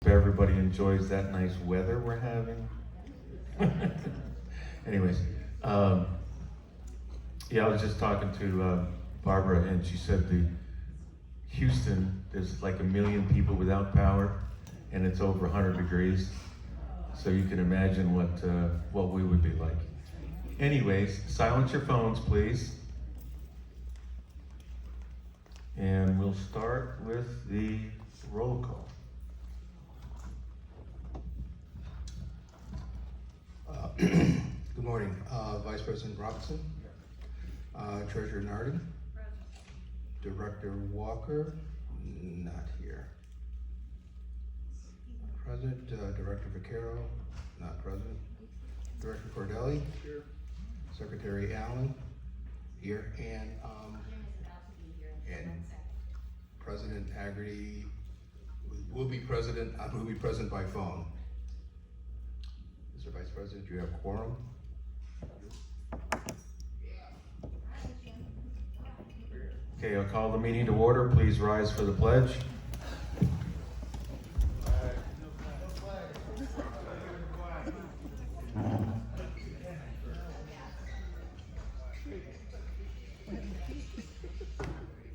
Everybody enjoys that nice weather we're having. Anyways, yeah, I was just talking to Barbara, and she said Houston, there's like 1 million people without power, and it's over 100 degrees. So you can imagine what we would be like. Anyways, silence your phones, please. And we'll start with the roll call. Good morning, Vice President Robinson, Treasurer Narden, Director Walker, not here. Present, Director Vaquero, not present. Director Cordelli, here. Secretary Allen, here, and President Haggerty will be present. I will be present by phone. Mr. Vice President, do you have quorum? Okay, I'll call the meeting to order. Please rise for the pledge.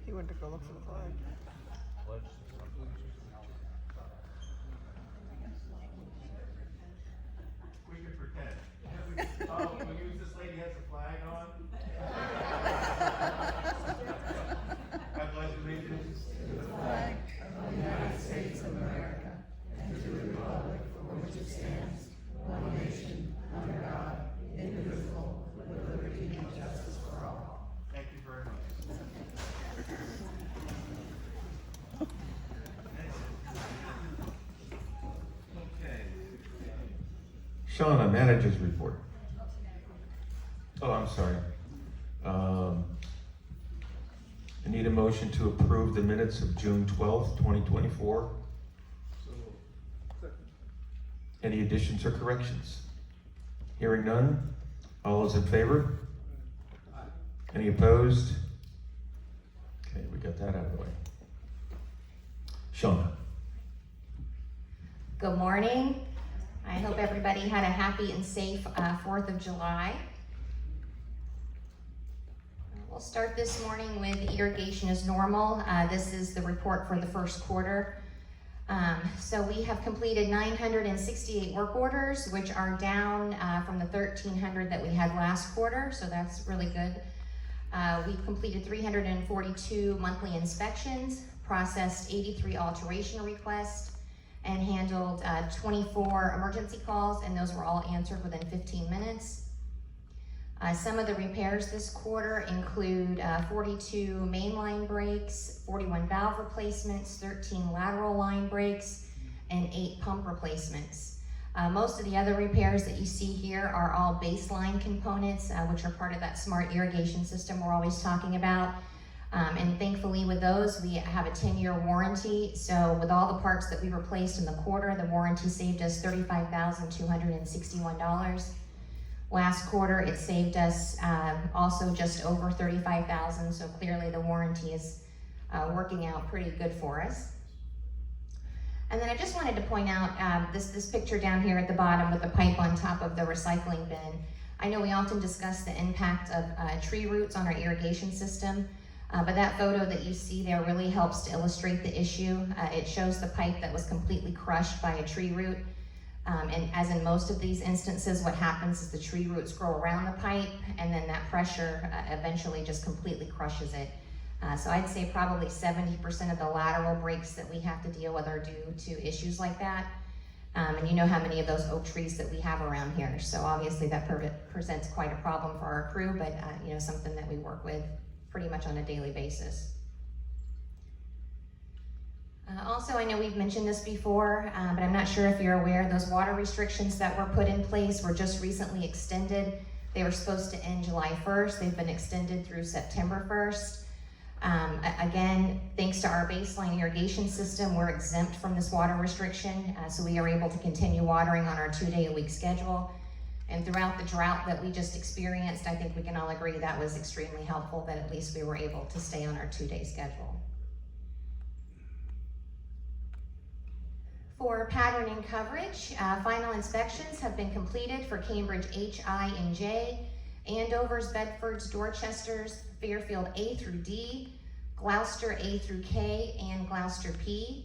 He went to go look for the flag. We could pretend. Oh, we'll use this lady has a flag on. I pledge allegiance to the flag of the United States of America and to the republic for which it stands, one nation, under God, indivisible, with liberty and justice for all. Thank you very much. Okay. Shauna, manager's report. Oh, I'm sorry. I need a motion to approve the minutes of June 12th, 2024. Any additions or corrections? Hearing none. All those in favor? Any opposed? Okay, we got that out of the way. Shauna. Good morning. I hope everybody had a happy and safe 4th of July. We'll start this morning with irrigation as normal. This is the report for the first quarter. So we have completed 968 work orders, which are down from the 1,300 that we had last quarter, so that's really good. We've completed 342 monthly inspections, processed 83 alteration requests, and handled 24 emergency calls, and those were all answered within 15 minutes. Some of the repairs this quarter include 42 mainline breaks, 41 valve replacements, 13 lateral line breaks, and 8 pump replacements. Most of the other repairs that you see here are all baseline components, which are part of that smart irrigation system we're always talking about. And thankfully with those, we have a 10-year warranty. So with all the parts that we replaced in the quarter, the warranty saved us $35,261. Last quarter, it saved us also just over $35,000. So clearly the warranty is working out pretty good for us. And then I just wanted to point out this picture down here at the bottom with the pipe on top of the recycling bin. I know we often discuss the impact of tree roots on our irrigation system. But that photo that you see there really helps to illustrate the issue. It shows the pipe that was completely crushed by a tree root. And as in most of these instances, what happens is the tree roots grow around the pipe, and then that pressure eventually just completely crushes it. So I'd say probably 70% of the lateral breaks that we have to deal with are due to issues like that. And you know how many of those oak trees that we have around here. So obviously that presents quite a problem for our crew, but you know, something that we work with pretty much on a daily basis. Also, I know we've mentioned this before, but I'm not sure if you're aware, those water restrictions that were put in place were just recently extended. They were supposed to end July 1st. They've been extended through September 1st. Again, thanks to our baseline irrigation system, we're exempt from this water restriction, so we are able to continue watering on our 2-day-a-week schedule. And throughout the drought that we just experienced, I think we can all agree that was extremely helpful, that at least we were able to stay on our 2-day schedule. For pattern and coverage, final inspections have been completed for Cambridge H, I, and J, Andover's, Bedford's, Dorchester's, Fairfield A through D, Gloucester A through K, and Gloucester P.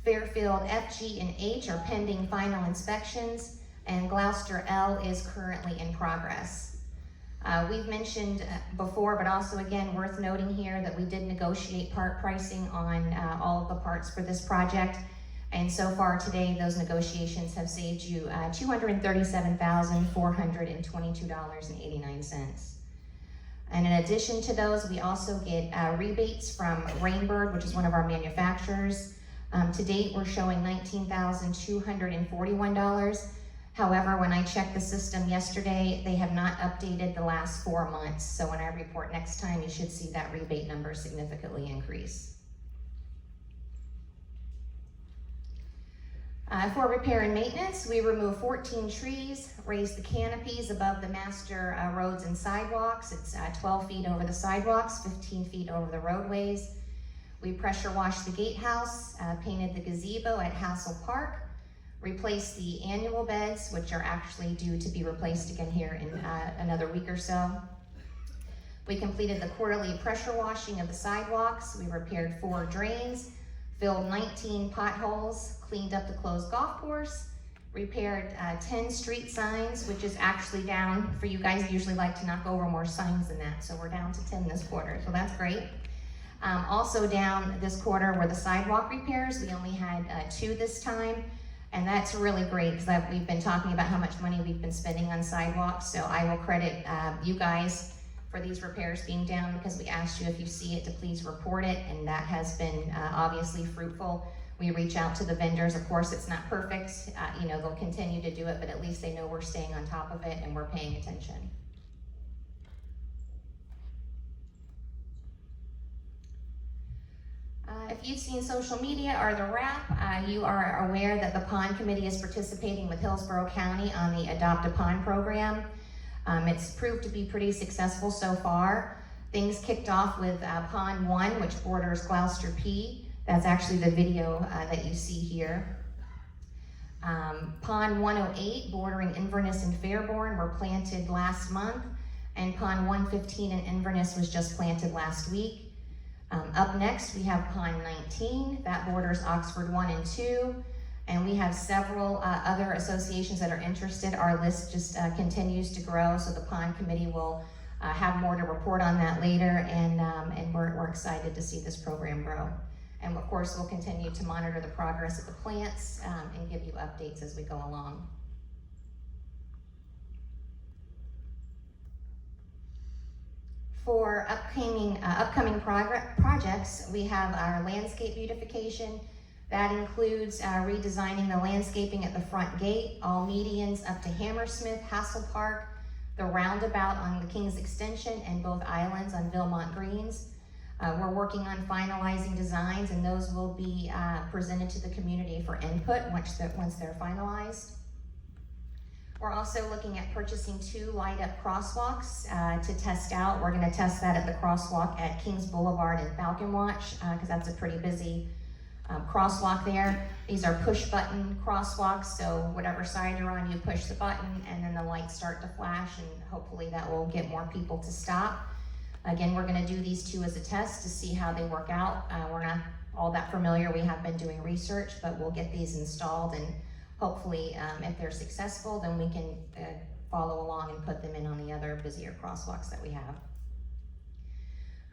Fairfield F, G, and H are pending final inspections, and Gloucester L is currently in progress. We've mentioned before, but also again worth noting here, that we did negotiate part pricing on all of the parts for this project. And so far today, those negotiations have saved you $237,422.89. And in addition to those, we also get rebates from Rainbird, which is one of our manufacturers. To date, we're showing $19,241. However, when I checked the system yesterday, they have not updated the last 4 months. So when I report next time, you should see that rebate number significantly increase. For repair and maintenance, we remove 14 trees, raise the canopies above the master roads and sidewalks. It's 12 feet over the sidewalks, 15 feet over the roadways. We pressure washed the gatehouse, painted the gazebo at Hassel Park, replaced the annual beds, which are actually due to be replaced again here in another week or so. We completed the quarterly pressure washing of the sidewalks. We repaired 4 drains, filled 19 potholes, cleaned up the closed golf course, repaired 10 street signs, which is actually down. For you guys, usually like to knock over more signs than that, so we're down to 10 this quarter, so that's great. Also down this quarter were the sidewalk repairs. We only had 2 this time, and that's really great because we've been talking about how much money we've been spending on sidewalks, so I will credit you guys for these repairs being down, because we asked you, if you see it, to please report it, and that has been obviously fruitful. We reach out to the vendors. Of course, it's not perfect. They'll continue to do it, but at least they know we're staying on top of it and we're paying attention. If you've seen social media or the wrap, you are aware that the Pond Committee is participating with Hillsborough County on the Adopt a Pond program. It's proved to be pretty successful so far. Things kicked off with Pond 1, which borders Gloucester P. That's actually the video that you see here. Pond 108, bordering Inverness and Fairborn, were planted last month, and Pond 115 in Inverness was just planted last week. Up next, we have Pond 19, that borders Oxford 1 and 2. And we have several other associations that are interested. Our list just continues to grow, so the Pond Committee will have more to report on that later, and we're excited to see this program grow. And of course, we'll continue to monitor the progress of the plants and give you updates as we go along. For upcoming projects, we have our landscape beautification. That includes redesigning the landscaping at the front gate, all medians up to Hammersmith, Hassel Park, the roundabout on the King's Extension, and both islands on Vilmont Greens. We're working on finalizing designs, and those will be presented to the community for input once they're finalized. We're also looking at purchasing 2 light-up crosswalks to test out. We're going to test that at the crosswalk at Kings Boulevard and Falcon Watch, because that's a pretty busy crosswalk there. These are push-button crosswalks, so whatever side you're on, you push the button, and then the lights start to flash, and hopefully that will get more people to stop. Again, we're going to do these 2 as a test to see how they work out. We're not all that familiar. We have been doing research, but we'll get these installed, and hopefully, if they're successful, then we can follow along and put them in on the other busier crosswalks that we have.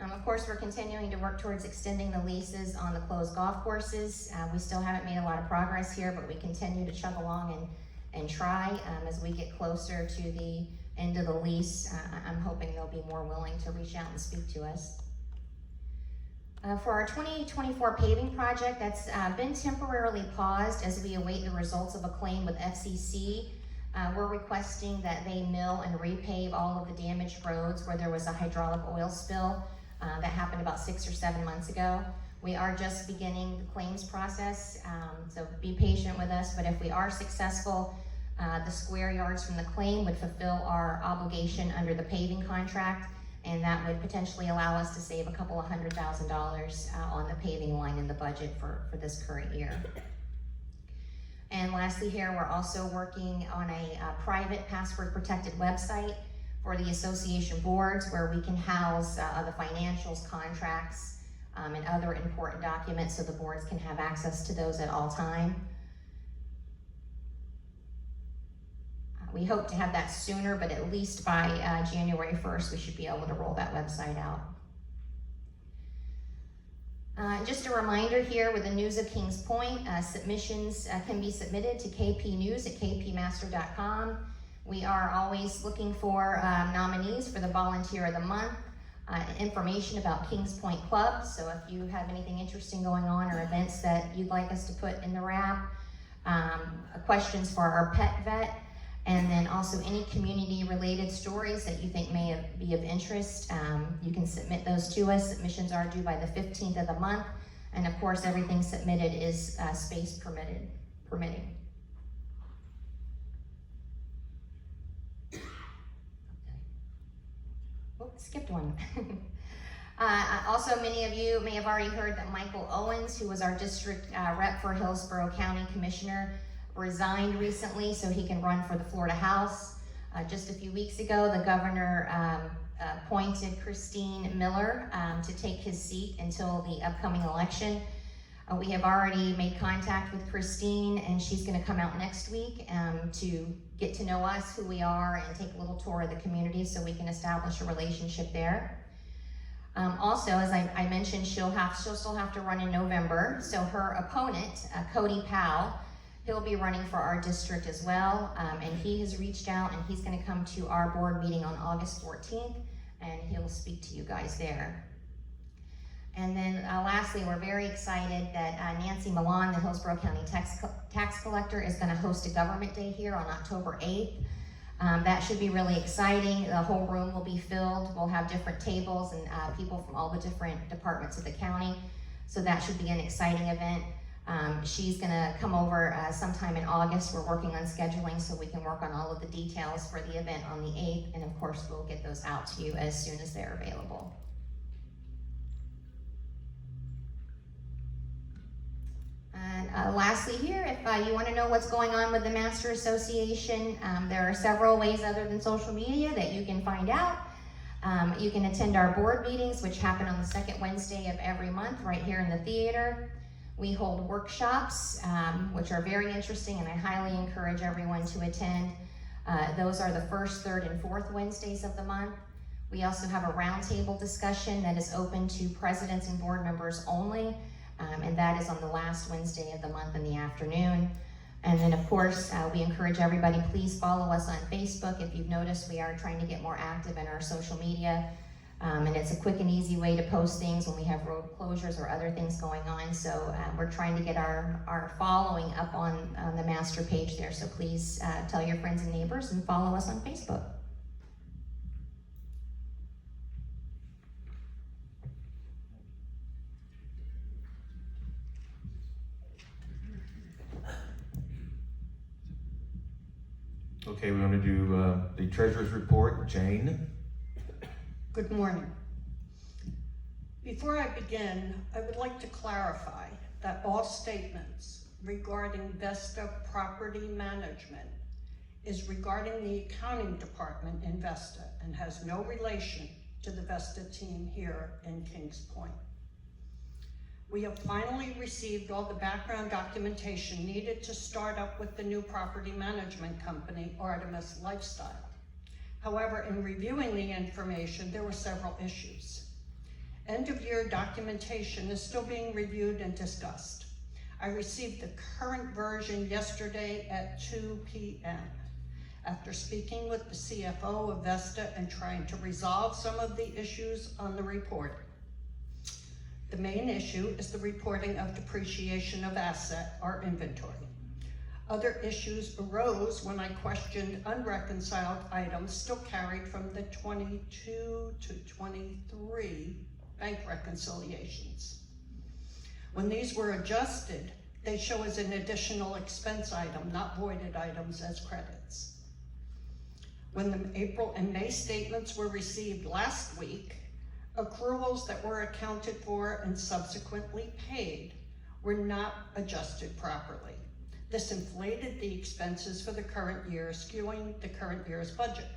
Of course, we're continuing to work towards extending the leases on the closed golf courses. We still haven't made a lot of progress here, but we continue to chug along and try. As we get closer to the end of the lease, I'm hoping they'll be more willing to reach out and speak to us. For our 2024 paving project, that's been temporarily paused as we await the results of a claim with FCC. We're requesting that they mill and repave all of the damaged roads where there was a hydraulic oil spill that happened about 6 or 7 months ago. We are just beginning the claims process, so be patient with us, but if we are successful, the square yards from the claim would fulfill our obligation under the paving contract, and that would potentially allow us to save a couple of $100,000 on the paving line in the budget for this current year. And lastly here, we're also working on a private password protected website for the association boards where we can house the financials, contracts, and other important documents so the boards can have access to those at all time. We hope to have that sooner, but at least by January 1st, we should be able to roll that website out. Just a reminder here with the News of Kings Point, submissions can be submitted to kpnews@kpmaster.com. We are always looking for nominees for the Volunteer of the Month, information about Kings Point Club. So if you have anything interesting going on or events that you'd like us to put in the wrap, questions for our pet vet, and then also any community-related stories that you think may be of interest, you can submit those to us. Submissions are due by the 15th of the month, and of course, everything submitted is space permitting. Oh, skipped one. Also, many of you may have already heard that Michael Owens, who was our district rep for Hillsborough County Commissioner, resigned recently so he can run for the Florida House. Just a few weeks ago, the governor appointed Christine Miller to take his seat until the upcoming election. We have already made contact with Christine, and she's going to come out next week to get to know us, who we are, and take a little tour of the community so we can establish a relationship there. Also, as I mentioned, she'll still have to run in November. So her opponent, Cody Powell, he'll be running for our district as well, and he has reached out, and he's going to come to our board meeting on August 14th, and he'll speak to you guys there. And then lastly, we're very excited that Nancy Milan, the Hillsborough County tax collector, is going to host a government day here on October 8th. That should be really exciting. The whole room will be filled. We'll have different tables and people from all the different departments of the county, so that should be an exciting event. She's gonna come over sometime in August. We're working on scheduling so we can work on all of the details for the event on the 8th, and of course we'll get those out to you as soon as they're available. And lastly here, if you want to know what's going on with the Master Association, there are several ways other than social media that you can find out. You can attend our board meetings, which happen on the second Wednesday of every month right here in the theater. We hold workshops, which are very interesting, and I highly encourage everyone to attend. Those are the first, third, and fourth Wednesdays of the month. We also have a roundtable discussion that is open to presidents and board members only, and that is on the last Wednesday of the month in the afternoon. And then, of course, we encourage everybody, please follow us on Facebook. If you've noticed, we are trying to get more active in our social media. And it's a quick and easy way to post things when we have road closures or other things going on. So we're trying to get our following up on the master page there. So please tell your friends and neighbors and follow us on Facebook. Okay, we want to do the treasurer's report. Jane? Good morning. Before I begin, I would like to clarify that all statements regarding Vesta Property Management is regarding the accounting department in Vesta and has no relation to the Vesta team here in Kings Point. We have finally received all the background documentation needed to start up with the new property management company, Artemis Lifestyle. However, in reviewing the information, there were several issues. End-of-year documentation is still being reviewed and discussed. I received the current version yesterday at 2 p.m. After speaking with the CFO of Vesta and trying to resolve some of the issues on the report. The main issue is the reporting of depreciation of asset or inventory. Other issues arose when I questioned unreconciled items still carried from the 22 to 23 bank reconciliations. When these were adjusted, they show as an additional expense item, not voided items as credits. When the April and May statements were received last week, accruals that were accounted for and subsequently paid were not adjusted properly. This inflated the expenses for the current year, skewing the current year's budget,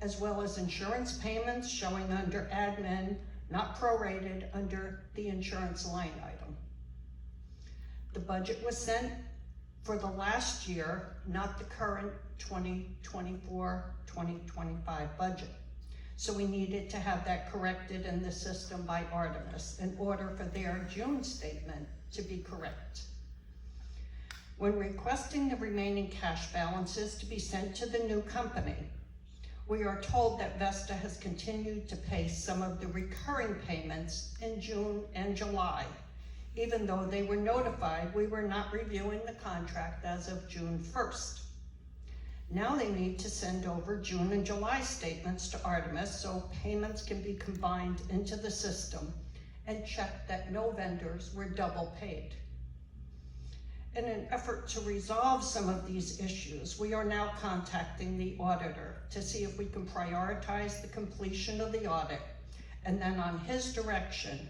as well as insurance payments showing under admin, not prorated under the insurance line item. The budget was sent for the last year, not the current 2024-2025 budget. So we needed to have that corrected in the system by Artemis in order for their June statement to be correct. When requesting the remaining cash balances to be sent to the new company, we are told that Vesta has continued to pay some of the recurring payments in June and July, even though they were notified we were not reviewing the contract as of June 1st. Now they need to send over June and July statements to Artemis so payments can be combined into the system and check that no vendors were double paid. In an effort to resolve some of these issues, we are now contacting the auditor to see if we can prioritize the completion of the audit, and then on his direction,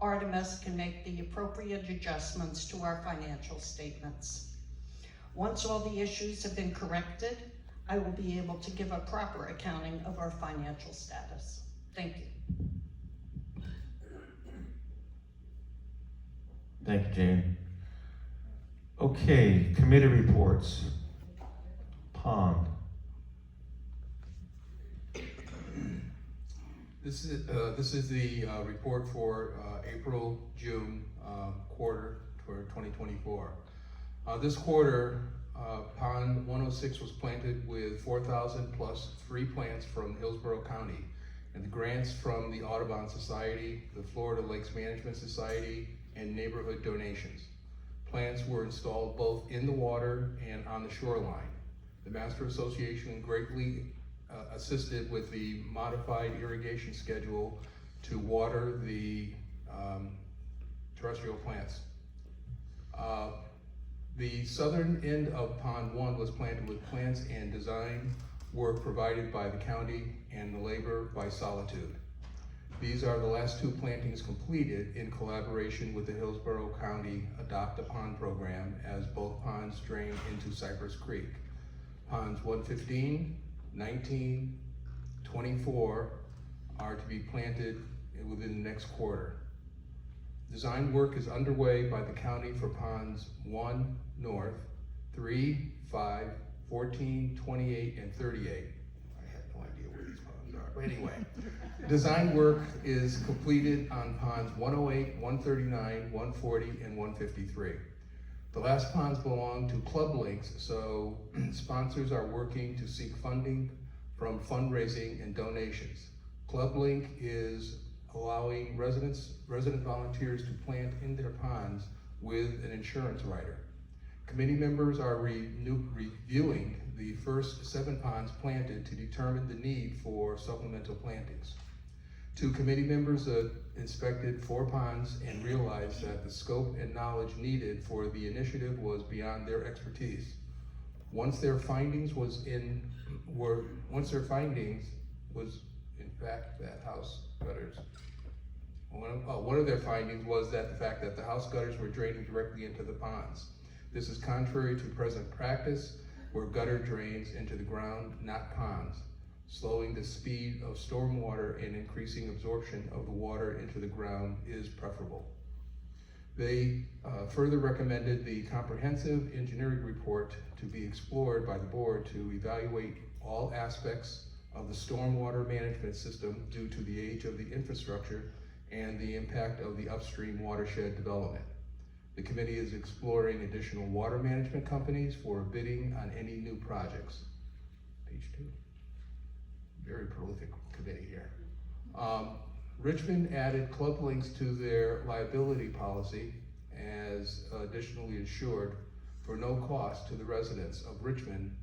Artemis can make the appropriate adjustments to our financial statements. Once all the issues have been corrected, I will be able to give a proper accounting of our financial status. Thank you. Thank you, Jane. Okay, committee reports. Pond. This is the report for April-June quarter for 2024. This quarter, Pond 106 was planted with 4,000 plus free plants from Hillsborough County, and the grants from the Audubon Society, the Florida Lakes Management Society, and neighborhood donations. Plants were installed both in the water and on the shoreline. The Master Association greatly assisted with the modified irrigation schedule to water the terrestrial plants. The southern end of Pond 1 was planted with plants and design work provided by the county and the labor by Solitude. These are the last two plantings completed in collaboration with the Hillsborough County Adopt a Pond program, as both ponds drain into Cypress Creek. Ponds 115, 19, 24 are to be planted within the next quarter. Design work is underway by the county for ponds 1 north, 3, 5, 14, 28, and 38. I have no idea where these ponds are, but anyway. Design work is completed on ponds 108, 139, 140, and 153. The last ponds belong to Club Links, so sponsors are working to seek funding from fundraising and donations. Club Link is allowing resident volunteers to plant in their ponds with an insurance rider. Committee members are reviewing the first 7 ponds planted to determine the need for supplemental plantings. 2 committee members inspected 4 ponds and realized that the scope and knowledge needed for the initiative was beyond their expertise. Once their findings was in fact that house gutters. One of their findings was that the fact that the house gutters were draining directly into the ponds. This is contrary to present practice, where gutter drains into the ground, not ponds, slowing the speed of stormwater and increasing absorption of the water into the ground is preferable. They further recommended the comprehensive engineering report to be explored by the board to evaluate all aspects of the stormwater management system due to the age of the infrastructure and the impact of the upstream watershed development. The committee is exploring additional water management companies for bidding on any new projects. Page 2. Very prolific committee here. Richmond added Club Links to their liability policy as additionally insured for no cost to the residents of Richmond.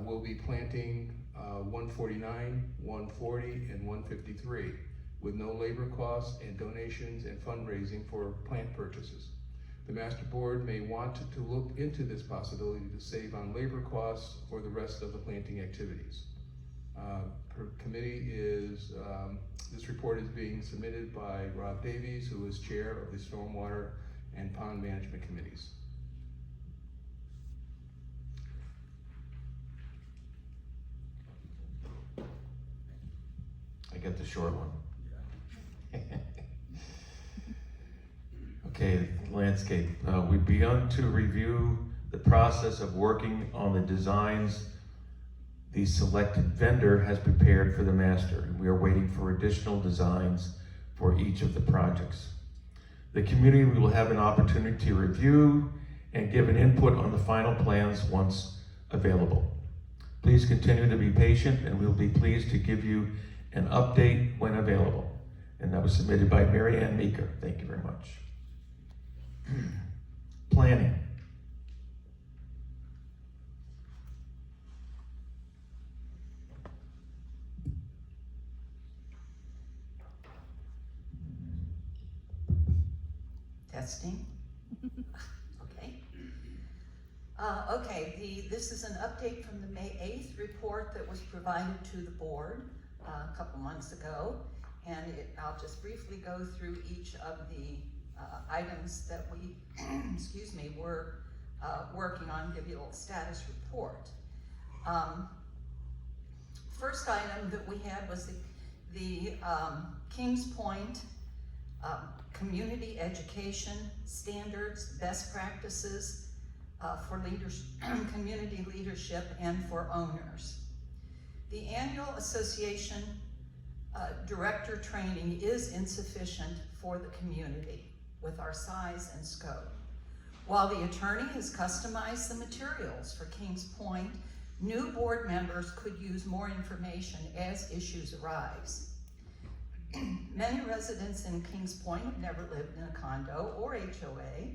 Will be planting 149, 140, and 153 with no labor costs and donations and fundraising for plant purchases. The master board may want to look into this possibility to save on labor costs for the rest of the planting activities. Committee is, this report is being submitted by Rob Davies, who is chair of the Stormwater and Pond Management Committees. got the short one. Okay, landscape. We've begun to review the process of working on the designs the selected vendor has prepared for the master. We are waiting for additional designs for each of the projects. The community will have an opportunity to review and give an input on the final plans once available. Please continue to be patient, and we'll be pleased to give you an update when available. And that was submitted by Mary Ann Meeker. Thank you very much. Planning. Testing. Okay. This is an update from the May 8th report that was provided to the board a couple months ago. And I'll just briefly go through each of the items that we, were working on, give you a little status report. First item that we had was the Kings Point community education standards, best practices for community leadership and for owners. The annual association director training is insufficient for the community with our size and scope. While the attorney has customized the materials for Kings Point, new board members could use more information as issues arise. Many residents in Kings Point have never lived in a condo or HOA,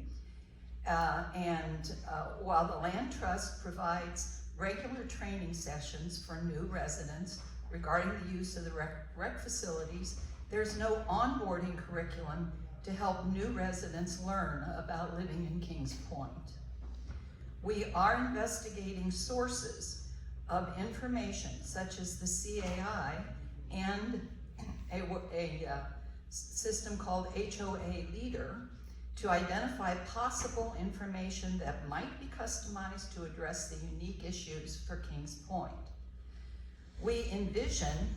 while the Land Trust provides regular training sessions for new residents regarding the use of the rec facilities, there's no onboarding curriculum to help new residents learn about living in Kings Point. We are investigating sources of information such as the CAI and a system called HOA Leader to identify possible information that might be customized to address the unique issues for Kings Point. We envision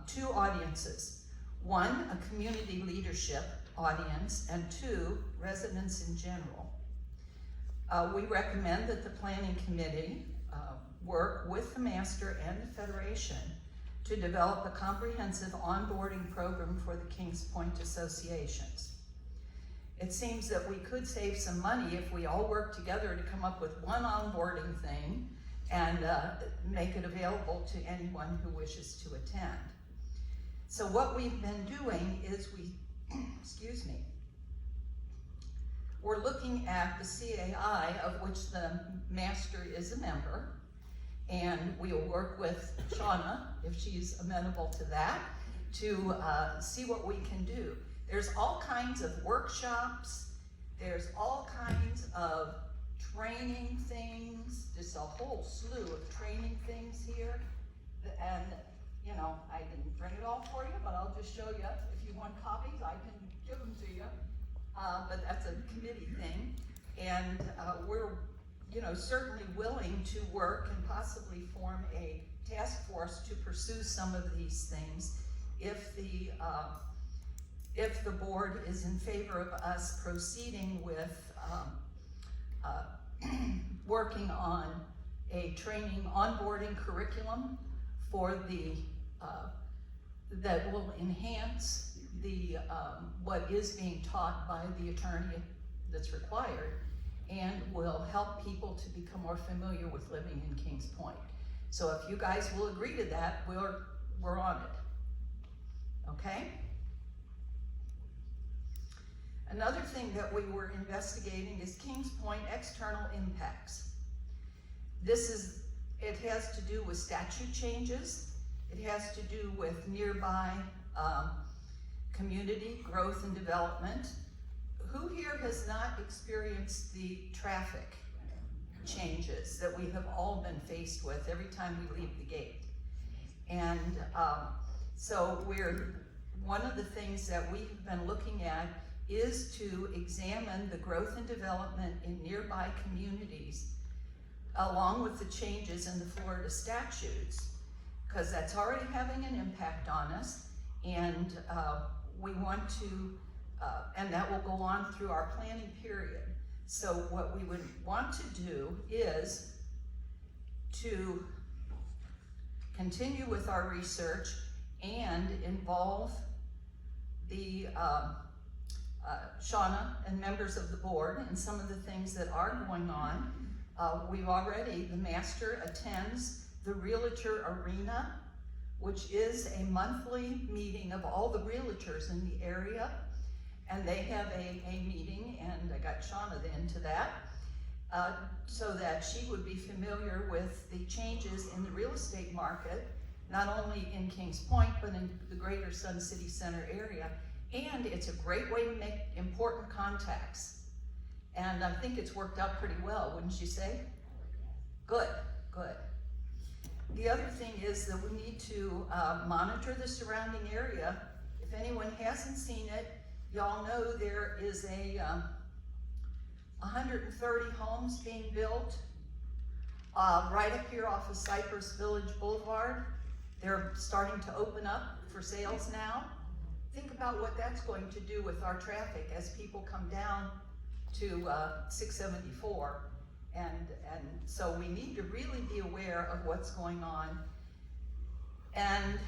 two audiences. One, a community leadership audience, and two, residents in general. We recommend that the planning committee work with the master and the federation to develop a comprehensive onboarding program for the Kings Point associations. It seems that we could save some money if we all work together to come up with one onboarding thing and make it available to anyone who wishes to attend. So what we've been doing is we're looking at the CAI, of which the master is a member, and we'll work with Shauna, if she's amenable to that, to see what we can do. There's all kinds of workshops, there's all kinds of training things, just a whole slew of training things here. And, you know, I didn't bring it all for you, but I'll just show you. If you want copies, I can give them to you. But that's a committee thing. And we're, certainly willing to work and possibly form a task force to pursue some of these things if the board is in favor of us proceeding with working on a training onboarding curriculum for that will enhance what is being taught by the attorney that's required, and will help people to become more familiar with living in Kings Point. So if you guys will agree to that, we're on it. Okay? Another thing that we were investigating is Kings Point external impacts. It has to do with statute changes. It has to do with nearby community growth and development. Who here has not experienced the traffic changes that we have all been faced with every time we leave the gate? And so one of the things that we've been looking at is to examine the growth and development in nearby communities along with the changes in the Florida statutes, because that's already having an impact on us. And we want to, and that will go on through our planning period. So what we would want to do is to continue with our research and involve the Shauna and members of the board in some of the things that are going on. We've already, the master attends the Realtor Arena, which is a monthly meeting of all the realtors in the area. And they have a meeting, and I got Shauna into that, so that she would be familiar with the changes in the real estate market, not only in Kings Point, but in the greater Sun City Center area. And it's a great way to make important contacts. And I think it's worked out pretty well, wouldn't you say? Good, good. The other thing is that we need to monitor the surrounding area. If anyone hasn't seen it, y'all know there is a 130 homes being built right up here off of Cypress Village Boulevard. They're starting to open up for sales now. Think about what that's going to do with our traffic as people come down to 674. And so we need to really be aware of what's going on. And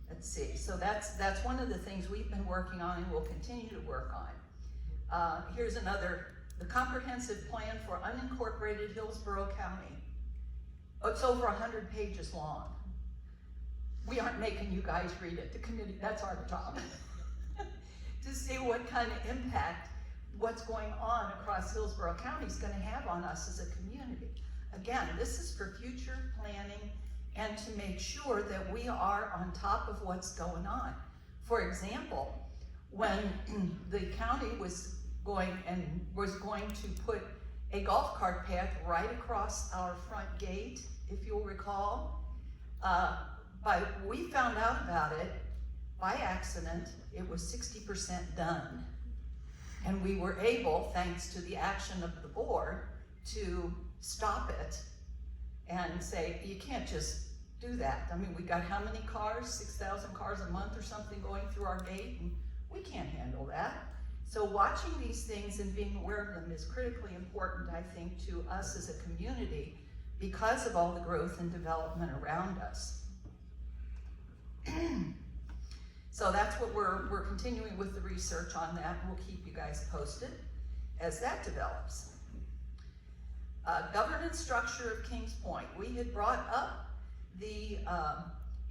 let's see, so that's one of the things we've been working on and will continue to work on. Here's another, the comprehensive plan for unincorporated Hillsborough County. It's over 100 pages long. We aren't making you guys read it, the committee, that's our job. To see what kind of impact what's going on across Hillsborough County is going to have on us as a community. Again, this is for future planning and to make sure that we are on top of what's going on. For example, when the county was going to put a golf cart path right across our front gate, if you'll recall, we found out about it by accident. It was 60% done. And we were able, thanks to the action of the board, to stop it and say, you can't just do that. I mean, we got how many cars? 6,000 cars a month or something going through our gate, and we can't handle that. So watching these things and being aware of them is critically important, I think, to us as a community because of all the growth and development around us. So that's what we're continuing with the research on that, and we'll keep you guys posted as that develops. Governance structure of Kings Point. We had brought up the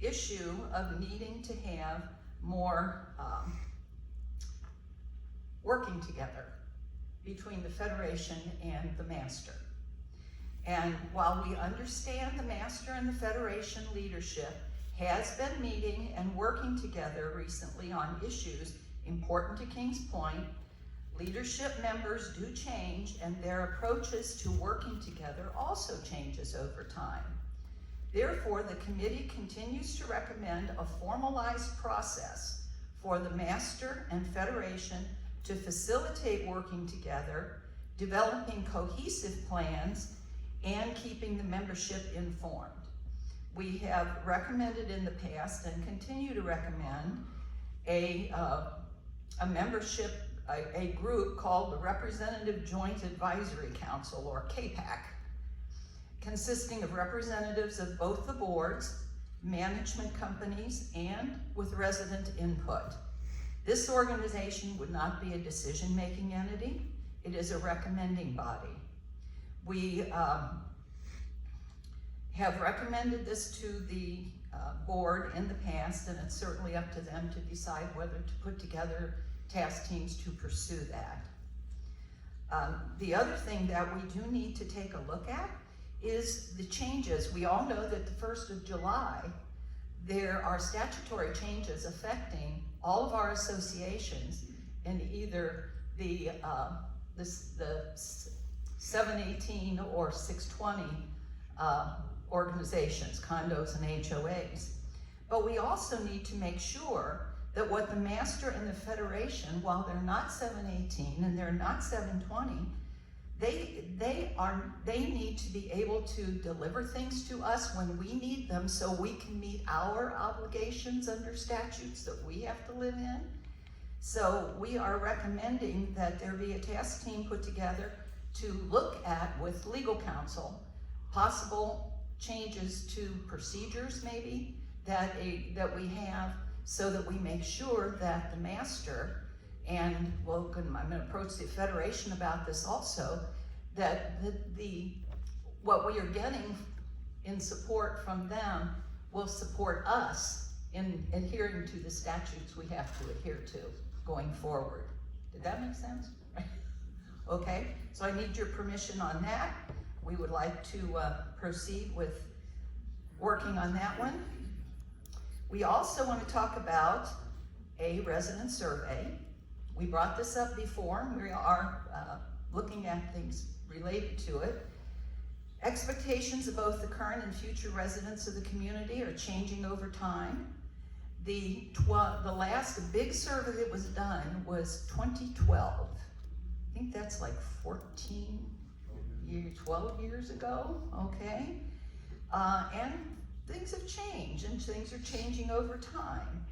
issue of needing to have more working together between the Federation and the Master. And while we understand the Master and the Federation leadership has been meeting and working together recently on issues important to Kings Point, leadership members do change and their approaches to working together also changes over time. Therefore, the committee continues to recommend a formalized process for the Master and Federation to facilitate working together, developing cohesive plans, and keeping the membership informed. We have recommended in the past and continue to recommend a membership, a group called the Representative Joint Advisory Council, or KPAC, consisting of representatives of both the boards, management companies, and with resident input. This organization would not be a decision-making entity. It is a recommending body. We have recommended this to the board in the past, and it's certainly up to them to decide whether to put together task teams to pursue that. The other thing that we do need to take a look at is the changes. We all know that the 1st of July, there are statutory changes affecting all of our associations in either the 718 or 620 organizations, condos and HOAs. But we also need to make sure that what the Master and the Federation, while they're not 718 and they're not 720, They need to be able to deliver things to us when we need them so we can meet our obligations under statutes that we have to live in. So we are recommending that there be a task team put together to look at, with legal counsel, possible changes to procedures maybe that we have, so that we make sure that the master, and well, I'm gonna approach the Federation about this also, that what we are getting in support from them will support us in adhering to the statutes we have to adhere to going forward. Did that make sense? Okay, so I need your permission on that. We would like to proceed with working on that one. We also want to talk about a resident survey. We brought this up before, and we are looking at things related to it. Expectations of both the current and future residents of the community are changing over time. The last big survey that was done was 2012. I think that's like 12 years ago, okay? And things have changed, and things are changing over time.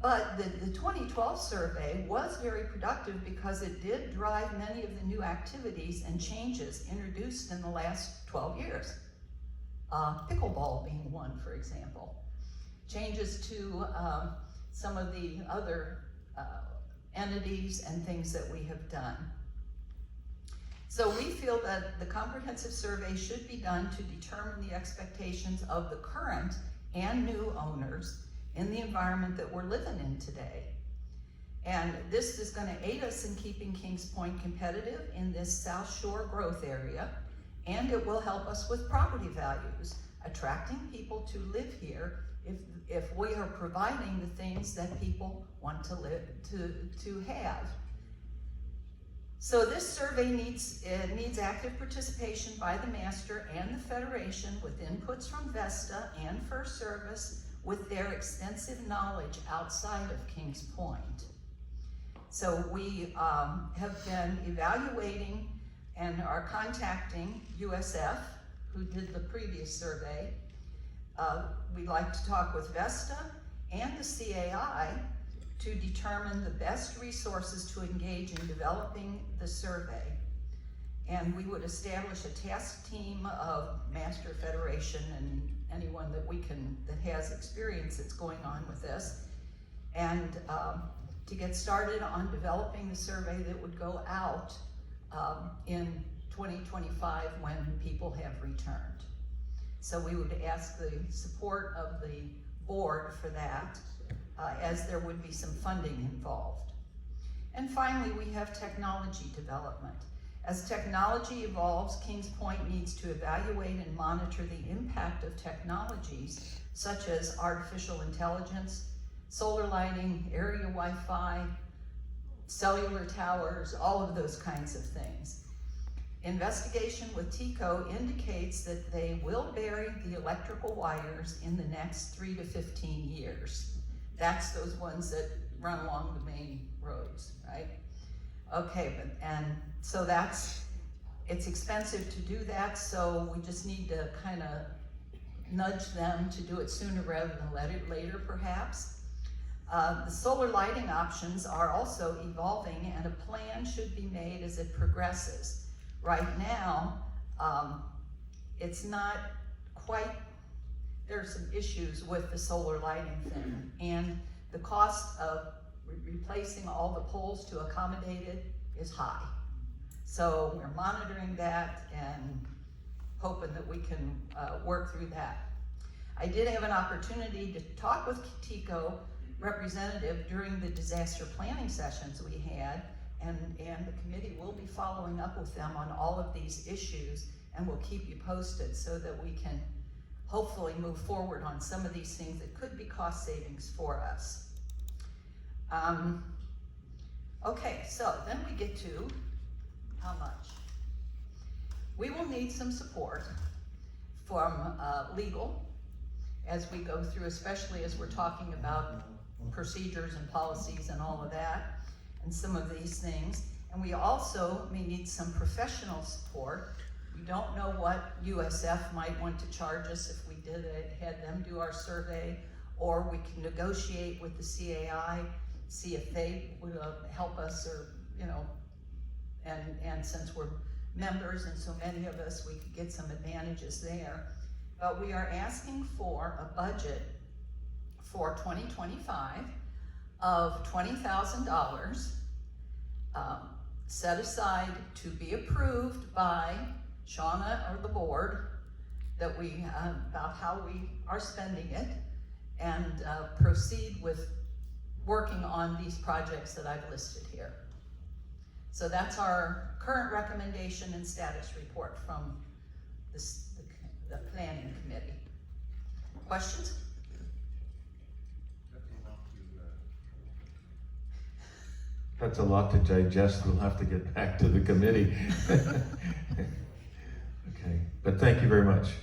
But the 2012 survey was very productive because it did drive many of the new activities and changes introduced in the last 12 years. Pickleball being one, for example. Changes to some of the other entities and things that we have done. So we feel that the comprehensive survey should be done to determine the expectations of the current and new owners in the environment that we're living in today. And this is going to aid us in keeping Kings Point competitive in this South Shore growth area, and it will help us with property values, attracting people to live here if we are providing the things that people want to live to have. So this survey needs active participation by the master and the Federation with inputs from Vesta and First Service with their extensive knowledge outside of Kings Point. So we have been evaluating and are contacting USF, who did the previous survey. We'd like to talk with Vesta and the CAI to determine the best resources to engage in developing the survey. And we would establish a task team of Master Federation and anyone that has experience that's going on with this, and to get started on developing the survey that would go out in 2025 when people have returned. So we would ask the support of the board for that, as there would be some funding involved. And finally, we have technology development. As technology evolves, Kings Point needs to evaluate and monitor the impact of technologies such as artificial intelligence, solar lighting, area Wi-Fi, cellular towers, all of those kinds of things. Investigation with TECO indicates that they will bury the electrical wires in the next 3 to 15 years. That's those ones that run along the main roads, right? Okay, so it's expensive to do that, so we just need to kind of nudge them to do it sooner rather than later, perhaps. The solar lighting options are also evolving, and a plan should be made as it progresses. Right now, it's not quite, there's some issues with the solar lighting thing, and the cost of replacing all the poles to accommodate it is high. So we're monitoring that and hoping that we can work through that. I did have an opportunity to talk with TECO representative during the disaster planning sessions we had, and the committee will be following up with them on all of these issues, and we'll keep you posted so that we can hopefully move forward on some of these things that could be cost savings for us. Okay, so then we get to how much. We will need some support from legal as we go through, especially as we're talking about procedures and policies and all of that, and some of these things. And we also may need some professional support. We don't know what USF might want to charge us if we did it, had them do our survey, or we can negotiate with the CAI, see if they would help us, or, you know, and since we're members and so many of us, we could get some advantages there. But we are asking for a budget for 2025 of $20,000 set aside to be approved by Shauna or the board, that we, about how we are spending it, and proceed with working on these projects that I've listed here. So that's our current recommendation and status report from the planning committee. Questions? That's a lot to digest. We'll have to get back to the committee. Okay, but thank you very much.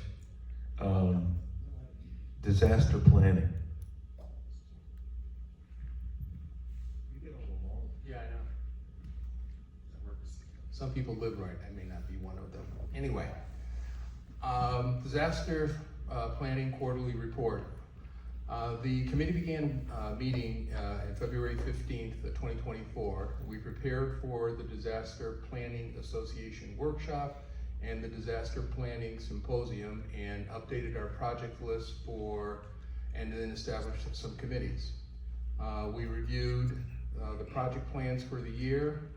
Disaster planning. Yeah, I know. Some people live right, I may not be one of them. Anyway, disaster planning quarterly report. The committee began meeting in February 15th, 2024. We prepared for the Disaster Planning Association workshop and the Disaster Planning Symposium, and updated our project list and then established some committees. We reviewed the project plans for the year.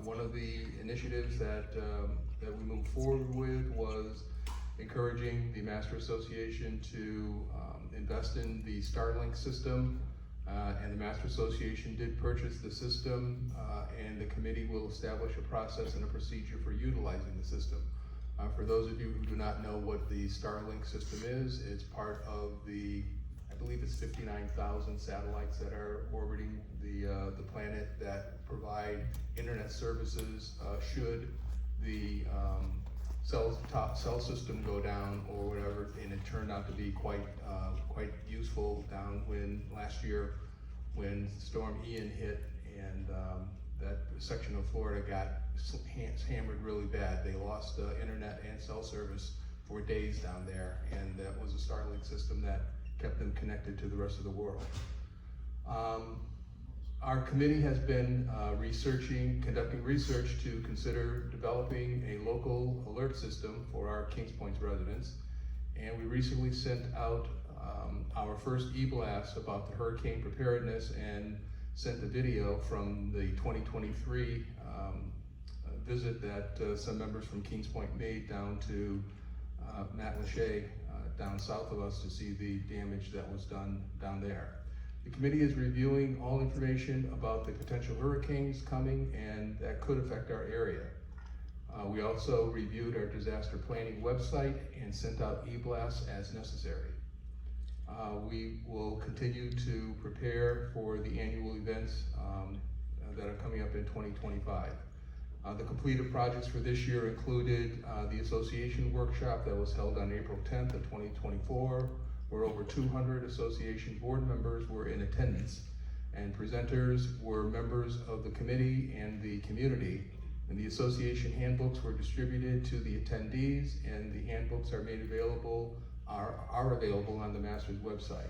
One of the initiatives that we moved forward with was encouraging the Master Association to invest in the Starlink system, and the Master Association did purchase the system, and the committee will establish a process and a procedure for utilizing the system. For those of you who do not know what the Starlink system is, it's part of the, I believe it's 59,000 satellites that are orbiting the planet that provide internet services should the cell system go down or whatever. And it turned out to be quite useful down last year when Storm Ian hit, and that section of Florida got hammered really bad. They lost internet and cell service for days down there, and that was a Starlink system that kept them connected to the rest of the world. Our committee has been conducting research to consider developing a local alert system for our Kings Point residents. And we recently sent out our first e-blast about the hurricane preparedness, and sent a video from the 2023 visit that some members from Kings Point made down to Matlacha, down south of us, to see the damage that was done down there. The committee is reviewing all information about the potential hurricanes coming and that could affect our area. We also reviewed our disaster planning website and sent out e-blasts as necessary. We will continue to prepare for the annual events that are coming up in 2025. The completed projects for this year included the association workshop that was held on April 10th of 2024, where over 200 association board members were in attendance, and presenters were members of the committee and the community. And the association handbooks were distributed to the attendees, and the handbooks are made available, are available on the Masters website.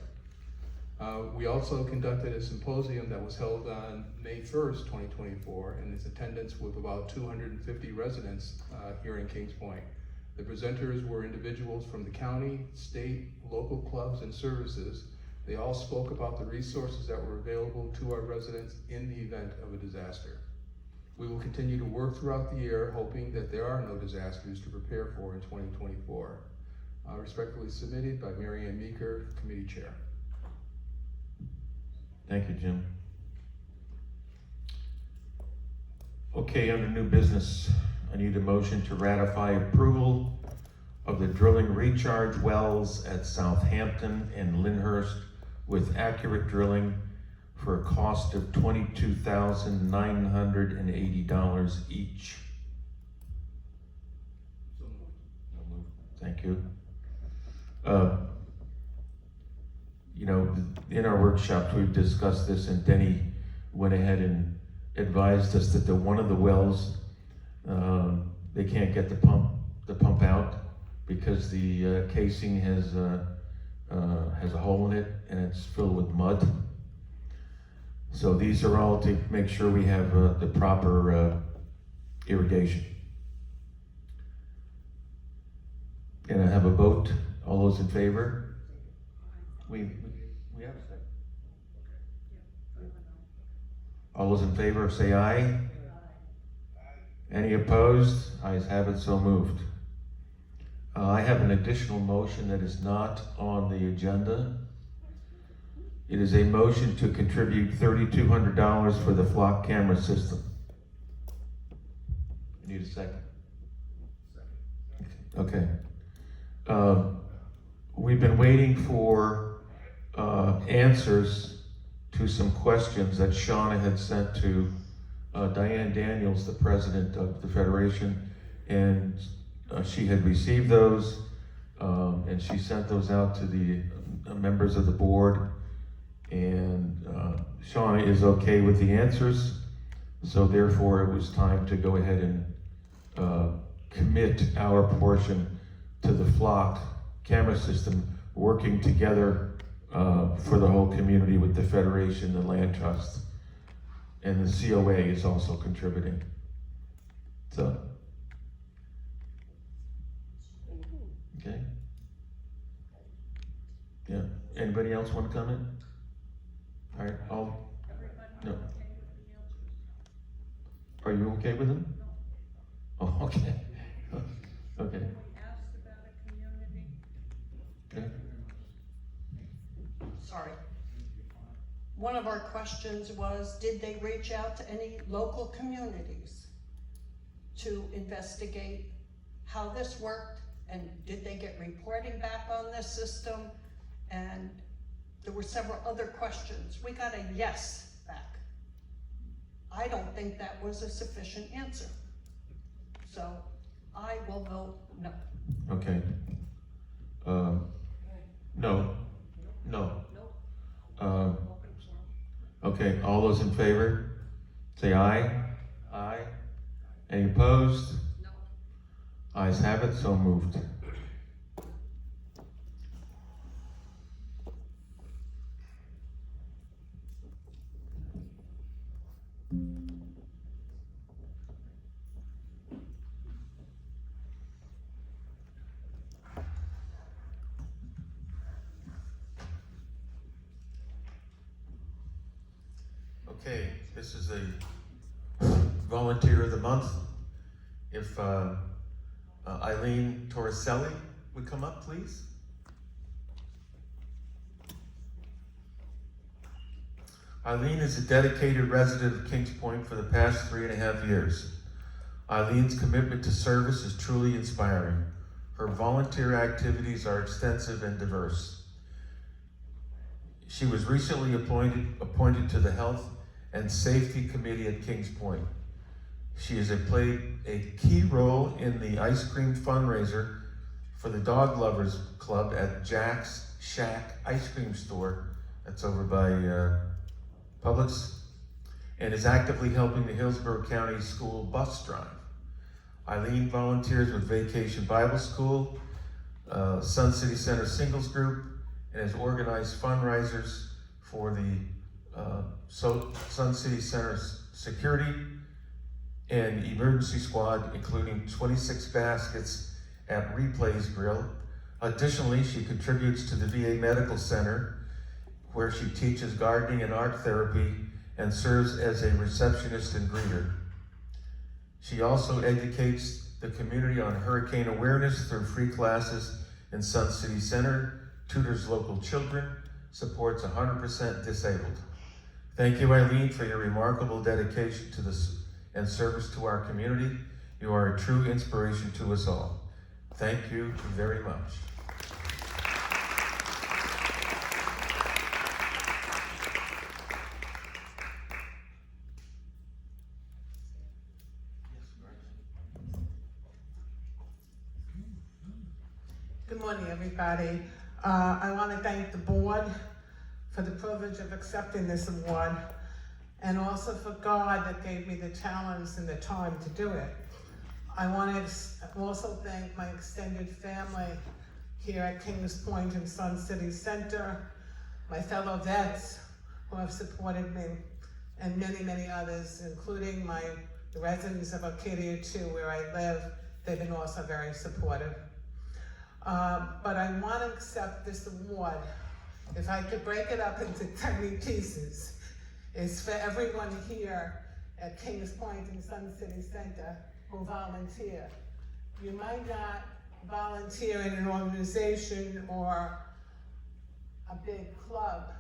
We also conducted a symposium that was held on May 1st, 2024, and its attendance with about 250 residents here in Kings Point. The presenters were individuals from the county, state, local clubs, and services. They all spoke about the resources that were available to our residents in the event of a disaster. We will continue to work throughout the year, hoping that there are no disasters to prepare for in 2024. Respectfully submitted by Mary Ann Meeker, Committee Chair. Thank you, Jim. Okay, under new business, I need a motion to ratify approval of the drilling recharge wells at Southampton and Lyndhurst with Accurate Drilling for a cost of $22,980 each. Thank you. You know, in our workshops, we've discussed this, and Denny went ahead advised us that one of the wells, they can't get the pump out because the casing has a hole in it and it's filled with mud. So these are all to make sure we have the proper irrigation. Can I have a vote? All those in favor? We have a second. All those in favor say aye. Any opposed? Ayes have it, so moved. I have an additional motion that is not on the agenda. It is a motion to contribute $3,200 for the flock camera system. Need a second? Okay. We've been waiting for answers to some questions that Shauna had sent to Diane Daniels, the president of the Federation, and she had received those, and she sent those out to the members of the board, and Shauna is okay with the answers, so therefore it was time to go ahead and commit our portion to the flock camera system, working together for the whole community with the Federation, the Land Trust, and the COA is also contributing. So, okay. Yeah, anybody else want to comment? All right, no. Are you okay with them? Oh, okay. Okay. Okay. Sorry. One of our questions was, did they reach out to any local communities to investigate how this worked? And did they get reporting back on this system? And there were several other questions. We got a yes back. I don't think that was a sufficient answer. So I will vote no. Okay. No. Okay, all those in favor, say aye. Aye. Any opposed? No. Ayes have it, so moved. Okay, this is a volunteer of the month. If Eileen Torricelli would come up, please. Eileen is a dedicated resident of Kings Point for the past 3.5 years. Eileen's commitment to service is truly inspiring. Her volunteer activities are extensive and diverse. She was recently appointed to the Health and Safety Committee at Kings Point. She has played a key role in the ice cream fundraiser for the Dog Lovers Club at Jack's Shack Ice Cream Store, that's over by Publix, and is actively helping the Hillsborough County School bus drive. Eileen volunteers with Vacation Bible School, Sun City Center Singles Group, and has organized fundraisers for the Sun City Center Security and Emergency Squad, including 26 baskets at Replays Grill. Additionally, she contributes to the VA Medical Center, where she teaches gardening and art therapy and serves as a receptionist and greeter. She also educates the community on hurricane awareness through free classes in Sun City Center, tutors local children, supports 100% disabled. Thank you, Eileen, for your remarkable dedication to this and service to our community. You are a true inspiration to us all. Thank you very much. Good morning, everybody. I want to thank the board for the privilege of accepting this award. and also for God that gave me the talents and the time to do it. I want to also thank my extended family here at Kings Point and Sun City Center, my fellow vets who have supported me, and many, many others, including the residents of Arcadia 2, where I live. They've been also very supportive. But I want to accept this award. If I could break it up into tiny pieces, it's for everyone here at Kings Point and Sun City Center who volunteer. You might not volunteer in an organization or a big club,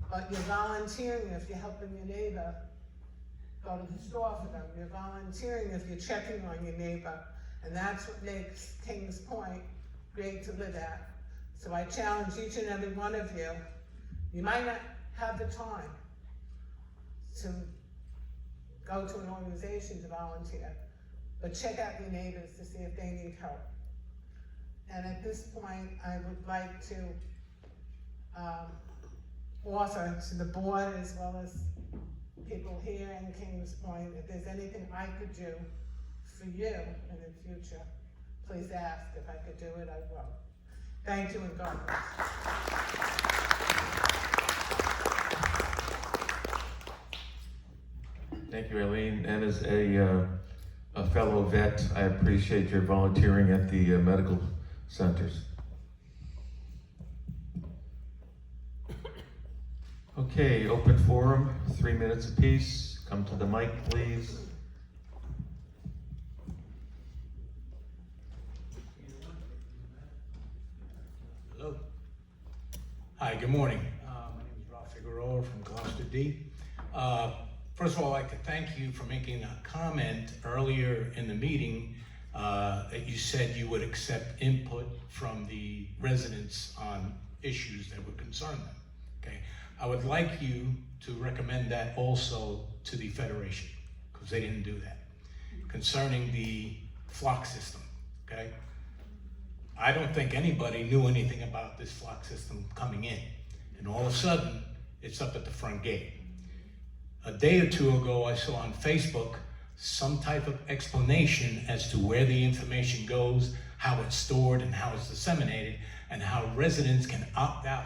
but you're volunteering if you're helping your neighbor go to the store for them. You're volunteering if you're checking on your neighbor, and that's what makes Kings Point great to live at. So I challenge each and every one of you. You might not have the time to go to an organization to volunteer, but check out your neighbors to see if they need help. And at this point, I would like to offer to the board as well as people here in Kings Point, if there's anything I could do for you in the future, please ask. If I could do it, I will. Thank you and God bless. Thank you, Eileen. And as a fellow vet, I appreciate your volunteering at the medical centers. Okay, open forum, 3 minutes apiece. Come to the mic, please. Hello. Hi, good morning. My name is Ralph Figueroa from Gloucester D. First of all, I'd like to thank you for making a comment earlier in the meeting that you said you would accept input from the residents on issues that would concern them. Okay, I would like you to recommend that also to the Federation, because they didn't do that, concerning the flock system. Okay, I don't think anybody knew anything about this flock system coming in, and all of a sudden it's up at the front gate. A day or two ago, I saw on Facebook some type of explanation as to where the information goes, how it's stored and how it's disseminated, and how residents can opt out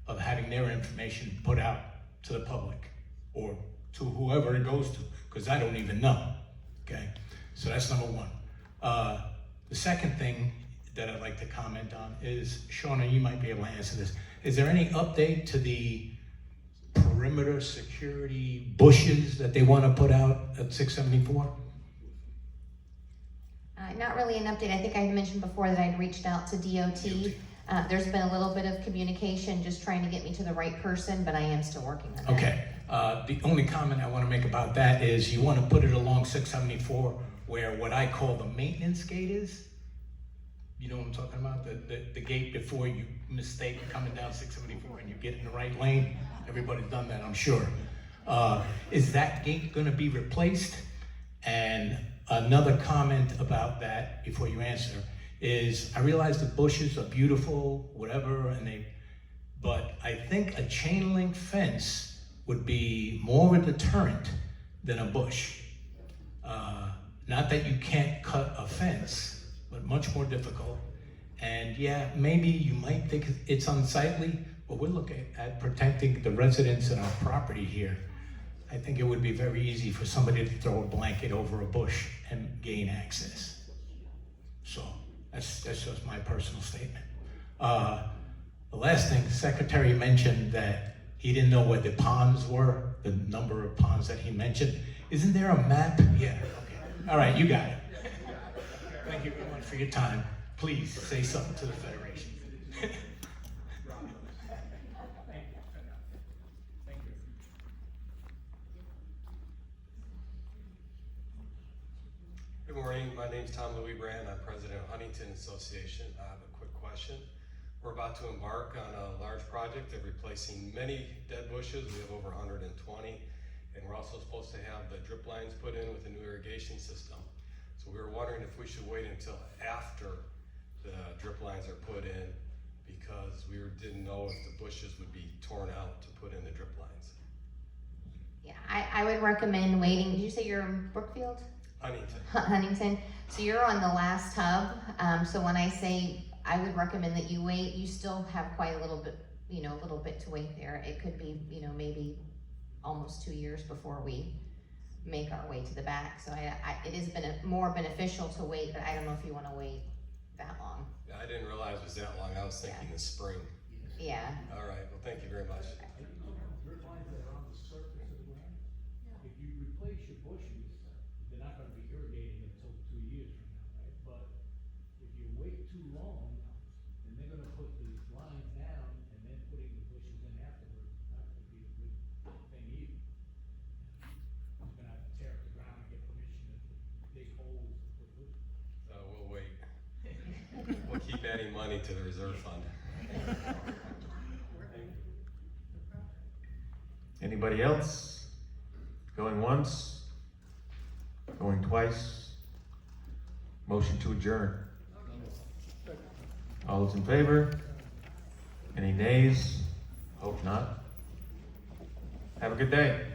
of having their information put out to the public or to whoever it goes to, because I don't even know, okay? So that's number one. The second thing that I'd like to comment on is, Shauna, you might be able to answer this. Is there any update to the perimeter security bushes that they want to put out at 674? Not really an update. I think I had mentioned before that I'd reached out to DOT. There's been a little bit of communication, just trying to get me to the right person, but I am still working on that. Okay. The only comment I want to make about that is you want to put it along 674 where what I call the maintenance gate is. You know what I'm talking about? The gate before you mistake coming down 674 and you get in the right lane. Everybody's done that, I'm sure. Is that gate going to be replaced? And another comment about that before you answer is, I realize the bushes are beautiful, whatever, but I think a chain link fence would be more of a deterrent than a bush. Not that you can't cut a fence, but much more difficult. And yeah, maybe you might think it's unsightly, but we're looking at protecting the residents in our property here. I think it would be very easy for somebody to throw a blanket over a bush and gain access. So that's just my personal statement. The last thing, the secretary mentioned that he didn't know where the ponds were, the number of ponds that he mentioned. Isn't there a map? Yeah, okay. All right, you got it. Thank you very much for your time. Please say something to the Federation. Good morning, my name is Tom Louis Brand. I'm president of Huntington Association. I have a quick question. We're about to embark on a large project of replacing many dead bushes. We have over 120, and we're also supposed to have the drip lines put in with a new irrigation system. So we were wondering if we should wait until after the drip lines are put in, because we didn't know if the bushes would be torn out to put in the drip lines. Yeah, I would recommend waiting. Did you say you're in Brookfield? Huntington. So you're on the last hub. So when I say I would recommend that you wait, you still have quite a little bit, a little bit to wait there. It could be, maybe almost 2 years before we make our way to the back. So it has been more beneficial to wait, but I don't know if you want to wait that long. Yeah, I didn't realize it was that long. I was thinking the spring. Yeah. All right, well, thank you very much. Your lines that are on the surface of the ground, if you replace your bushes, they're not gonna be irrigating until 2 years from now, right? But if you wait too long, then they're gonna put the lines down and then putting the bushes in afterwards, not gonna be a good thing either. You're gonna have to tear up the ground and get permission to dig holes and put bushes. We'll wait. We'll keep adding money to the reserve fund. Anybody else? Going once? Going twice? Motion to adjourn. All those in favor? Any nays? Hope not. Have a good day.